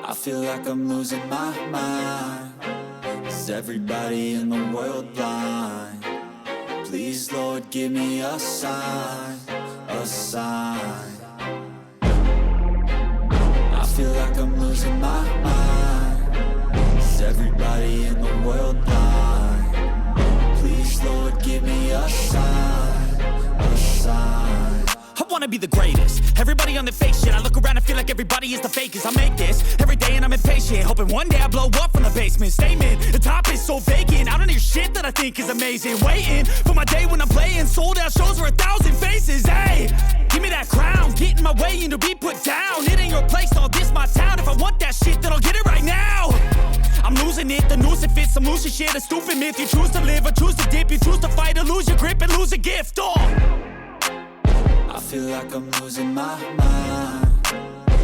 I feel like I'm losing my mind. Is everybody in the world blind? Please, Lord, give me a sign, a sign. I feel like I'm losing my mind. Is everybody in the world blind? Please, Lord, give me a sign, a sign. I wanna be the greatest. Everybody on the fake shit. I look around and feel like everybody is the fakest. I make this every day and I'm impatient, hoping one day I blow up from the basement. Statement, the top is so vacant. I don't hear shit that I think is amazing. Waiting for my day when I'm playing sold out shows for 1,000 faces. Hey, give me that crown, get in my way and to be put down. It ain't your place, all this my town. If I want that shit, then I'll get it right now. I'm losing it, the noose it fits. I'm losing shit, a stupid myth. You choose to live or choose to dip. You choose to fight or lose your grip and lose a gift. I feel like I'm losing my mind.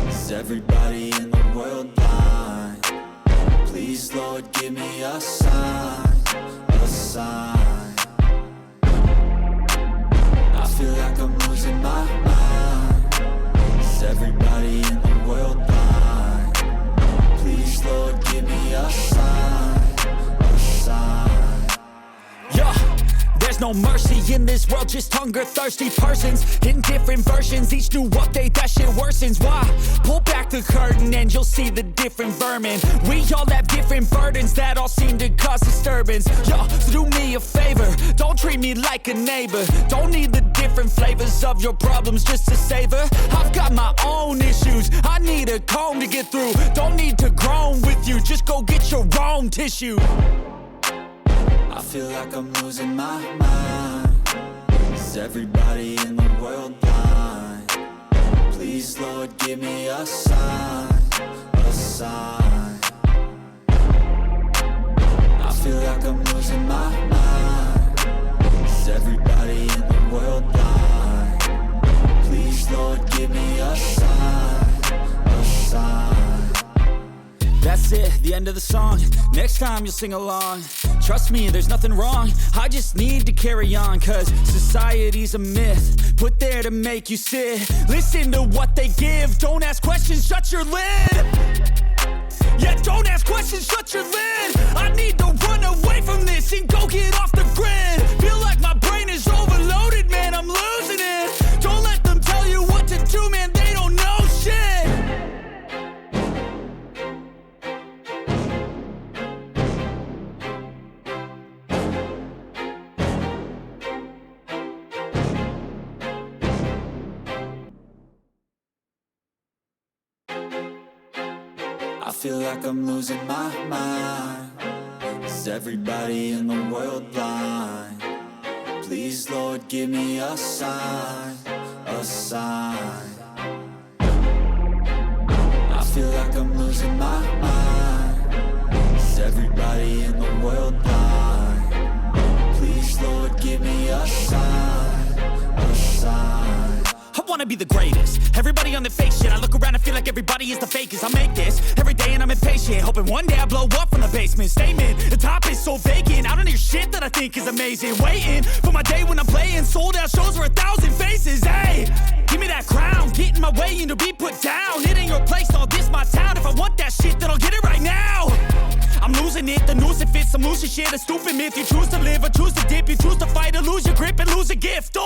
Is everybody in the world blind? Please, Lord, give me a sign, a sign. I feel like I'm losing my mind. Is everybody in the world blind? Please, Lord, give me a sign, a sign. Yeah. There's no mercy in this world, just hunger-thirsty persons in different versions. Each new update, that shit worsens. Why? Pull back the curtain and you'll see the different vermin. We all have different burdens that all seem to cause disturbance. Yo, so do me a favor, don't treat me like a neighbor. Don't need the different flavors of your problems just to savor. I've got my own issues, I need a comb to get through. Don't need to groan with you, just go get your own tissue. I feel like I'm losing my mind. Is everybody in the world blind? Please, Lord, give me a sign, a sign. I feel like I'm losing my mind. Is everybody in the world blind? Please, Lord, give me a sign, a sign. That's it, the end of the song. Next time you'll sing along. Trust me, there's nothing wrong. I just need to carry on, cause society's a myth put there to make you sit. Listen to what they give. Don't ask questions, shut your lid. Yeah, don't ask questions, shut your lid. I need to run away from this and go get off the grid. Feel like my brain is overloaded, man, I'm losing it. Don't let them tell you what to do, man, they don't know shit. I feel like I'm losing my mind. Is everybody in the world blind? Please, Lord, give me a sign, a sign. I feel like I'm losing my mind. Is everybody in the world blind? Please, Lord, give me a sign, a sign. I wanna be the greatest. Everybody on the fake shit. I look around and feel like everybody is the fakest. I make this every day and I'm impatient, hoping one day I blow up from the basement. Statement, the top is so vacant. I don't hear shit that I think is amazing. Waiting for my day when I'm playing sold out shows for 1,000 faces. Hey, give me that crown, get in my way and to be put down. It ain't your place, all this my town. If I want that shit, then I'll get it right now. I'm losing it, the noose it fits. I'm losing shit, a stupid myth. You choose to live or choose to dip. You choose to fight or lose your grip and lose a gift.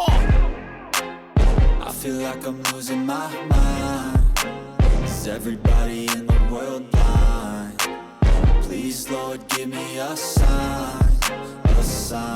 I feel like I'm losing my mind. Is everybody in the world blind? Please, Lord, give me a sign, a sign.